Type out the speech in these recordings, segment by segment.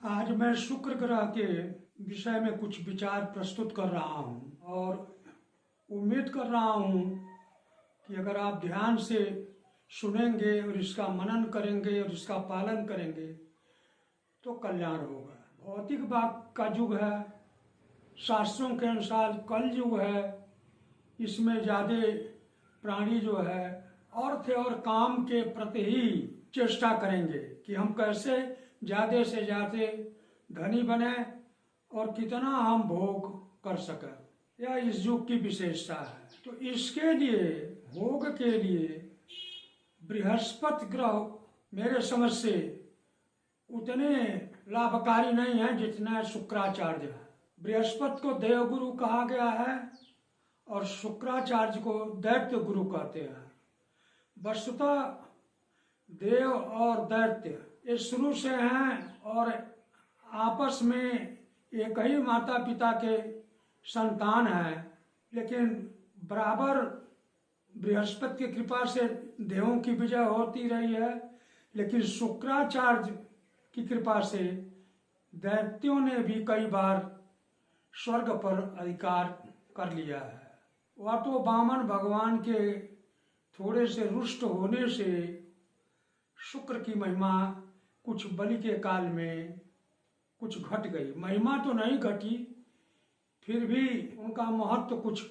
आज मैं शुक्र ग्रह के विषय में कुछ विचार प्रस्तुत कर रहा हूँ और उम्मीद कर रहा हूँ कि अगर आप ध्यान से सुनेंगे और इसका मनन करेंगे और इसका पालन करेंगे तो कल्याण होगा। भौतिक भाग का युग है, शास्त्रों के अनुसार कल युग है। इसमें ज़्यादा प्राणी जो है अर्थ और काम के प्रति ही चेष्टा करेंगे कि हम कैसे ज़्यादा से ज़्यादा धनी बने और कितना हम भोग कर सकें। यह इस युग की विशेषता है। तो इसके लिए भोग के लिए बृहस्पति ग्रह मेरे समझ से उतने लाभकारी नहीं है जितना शुक्राचार्य है। बृहस्पति को देवगुरु कहा गया है और शुक्राचार्य को दैत्य गुरु कहते हैं। वस्तुतः देव और दैत्य ये शुरू से हैं और आपस में एक ही माता पिता के संतान हैं, लेकिन बराबर बृहस्पति की कृपा से देवों की विजय होती रही है, लेकिन शुक्राचार्य की कृपा से दैत्यों ने भी कई बार स्वर्ग पर अधिकार कर लिया है। वह तो वामन भगवान के थोड़े से रुष्ट होने से शुक्र की महिमा कुछ बलि के काल में कुछ घट गई। महिमा तो नहीं घटी, फिर भी उनका महत्व कुछ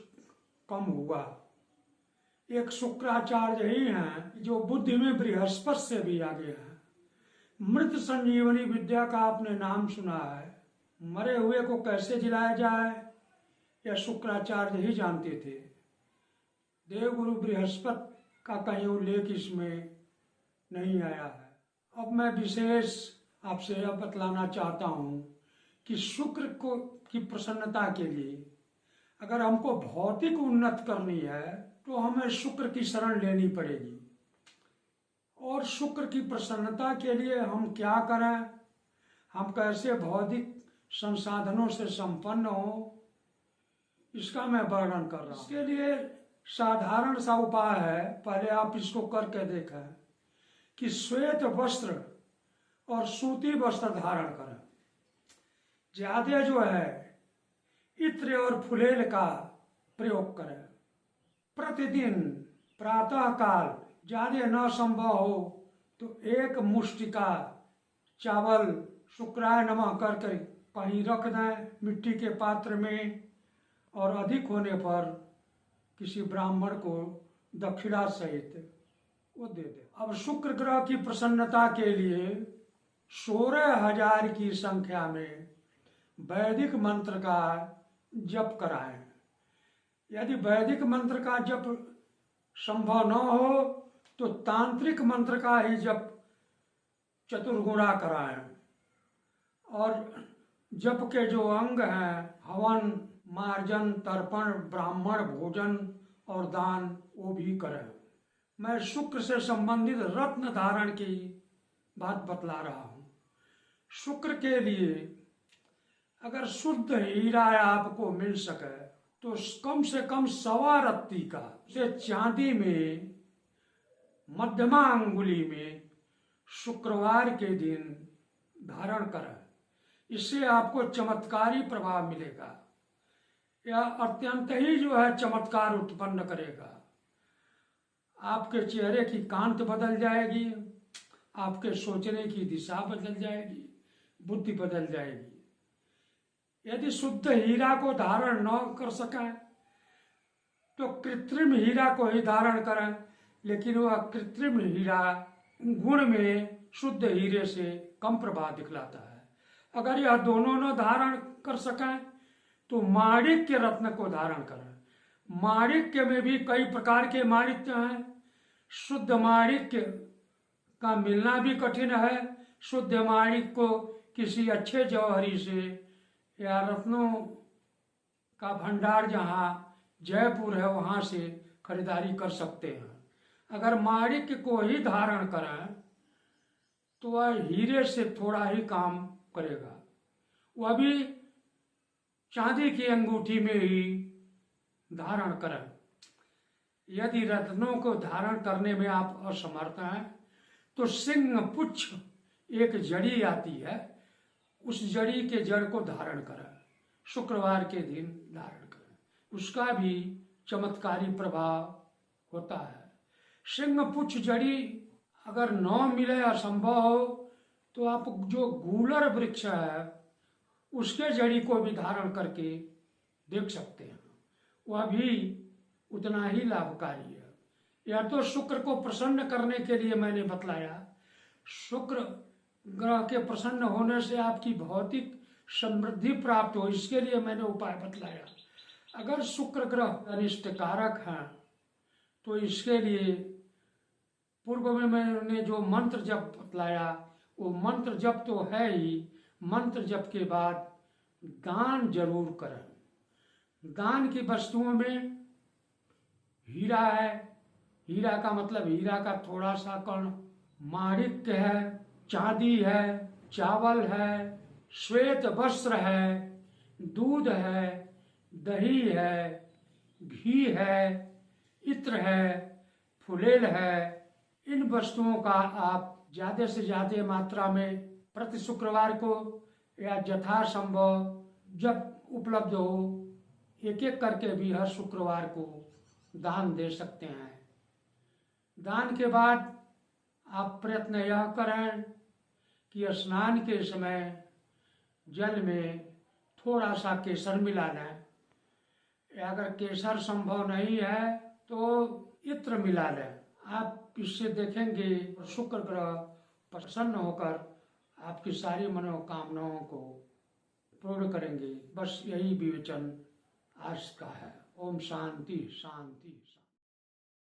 कम हुआ। एक शुक्राचार्य ही हैं जो बुद्धि में बृहस्पति से भी आगे हैं। मृत संजीवनी विद्या का आपने नाम सुना है। मरे हुए को कैसे जिलाया जाए यह शुक्राचार्य ही जानते थे। देवगुरु बृहस्पति का कहीं उल्लेख इसमें नहीं आया है। अब मैं विशेष आपसे यह बतलाना चाहता हूँ कि शुक्र को की प्रसन्नता के लिए अगर हमको भौतिक उन्नत करनी है तो हमें शुक्र की शरण लेनी पड़ेगी। और शुक्र की प्रसन्नता के लिए हम क्या करें, हम कैसे भौतिक संसाधनों से संपन्न हो, इसका मैं वर्णन कर रहा हूँ। इसके लिए साधारण सा उपाय है, पहले आप इसको करके देखें कि श्वेत वस्त्र और सूती वस्त्र धारण करें। ज्यादा जो है इत्र और फुलेल का प्रयोग करें। प्रतिदिन प्रातः काल ज्यादा न संभव हो तो एक मुष्टिका चावल शुक्राय नमः कर कहीं रख दें मिट्टी के पात्र में, और अधिक होने पर किसी ब्राह्मण को दक्षिणा सहित वो दे दे। अब शुक्र ग्रह की प्रसन्नता के लिए 16,000 की संख्या में वैदिक मंत्र का जप कराएं। यदि वैदिक मंत्र का जप संभव न हो तो तांत्रिक मंत्र का ही जप चतुर्गुणा कराएं। और जप के जो अंग हैं हवन, मार्जन, तर्पण, ब्राह्मण भोजन और दान वो भी करें। मैं शुक्र से संबंधित रत्न धारण की बात बतला रहा हूँ। शुक्र के लिए अगर शुद्ध हीरा आपको मिल सके तो कम से कम 1.25 रत्ती का से चांदी में मध्यमा अंगुली में शुक्रवार के दिन धारण करें। इससे आपको चमत्कारी प्रभाव मिलेगा। यह अत्यंत ही जो है चमत्कार उत्पन्न करेगा। आपके चेहरे की कांत बदल जाएगी, आपके सोचने की दिशा बदल जाएगी, बुद्धि बदल जाएगी। यदि शुद्ध हीरा को धारण न कर सकें तो कृत्रिम हीरा को ही धारण करें, लेकिन वह कृत्रिम हीरा गुण में शुद्ध हीरे से कम प्रभाव दिखलाता है। अगर यह दोनों न धारण कर सकें तो माणिक्य रत्न को धारण करें। माणिक्य में भी कई प्रकार के माणिक्य हैं। शुद्ध माणिक्य का मिलना भी कठिन है। शुद्ध माणिक्य को किसी अच्छे जौहरी से या रत्नों का भंडार जहाँ जयपुर है वहाँ से खरीदारी कर सकते हैं। अगर माणिक्य को ही धारण करें तो वह हीरे से थोड़ा ही काम करेगा। वह भी चांदी की अंगूठी में ही धारण करें। यदि रत्नों को धारण करने में आप असमर्थ हैं तो सिंह पुच्छ एक जड़ी आती है, उस जड़ी के जड़ को धारण करें, शुक्रवार के दिन धारण करें, उसका भी चमत्कारी प्रभाव होता है। सिंह पुच्छ जड़ी अगर न मिले, असंभव हो, तो आप जो गूलर वृक्ष है उसके जड़ी को भी धारण करके देख सकते हैं, वह भी उतना ही लाभकारी है। यह तो शुक्र को प्रसन्न करने के लिए मैंने बतलाया। शुक्र ग्रह के प्रसन्न होने से आपकी भौतिक समृद्धि प्राप्त हो, इसके लिए मैंने उपाय बतलाया। अगर शुक्र ग्रह अनिष्ट कारक है तो इसके लिए पूर्व में मैंने जो मंत्र जप बतलाया, वो मंत्र जप तो है ही, मंत्र जप के बाद दान जरूर करें। दान की वस्तुओं में हीरा है, हीरा का मतलब हीरा का थोड़ा सा कण, माणिक्य है, चांदी है, चावल है, श्वेत वस्त्र है, दूध है, दही है, घी है, इत्र है, फुलेल है। इन वस्तुओं का आप ज्यादा से ज्यादा मात्रा में प्रति शुक्रवार को या यथासंभव जब उपलब्ध हो एक एक करके भी हर शुक्रवार को दान दे सकते हैं। दान के बाद आप प्रयत्न यह करें कि स्नान के समय जल में थोड़ा सा केसर मिला लें, अगर केसर संभव नहीं है तो इत्र मिला लें। आप इससे देखेंगे शुक्र ग्रह प्रसन्न होकर आपकी सारी मनोकामनाओं को पूर्ण करेंगे। बस यही विवेचन आज का है। ओम शांति शांति।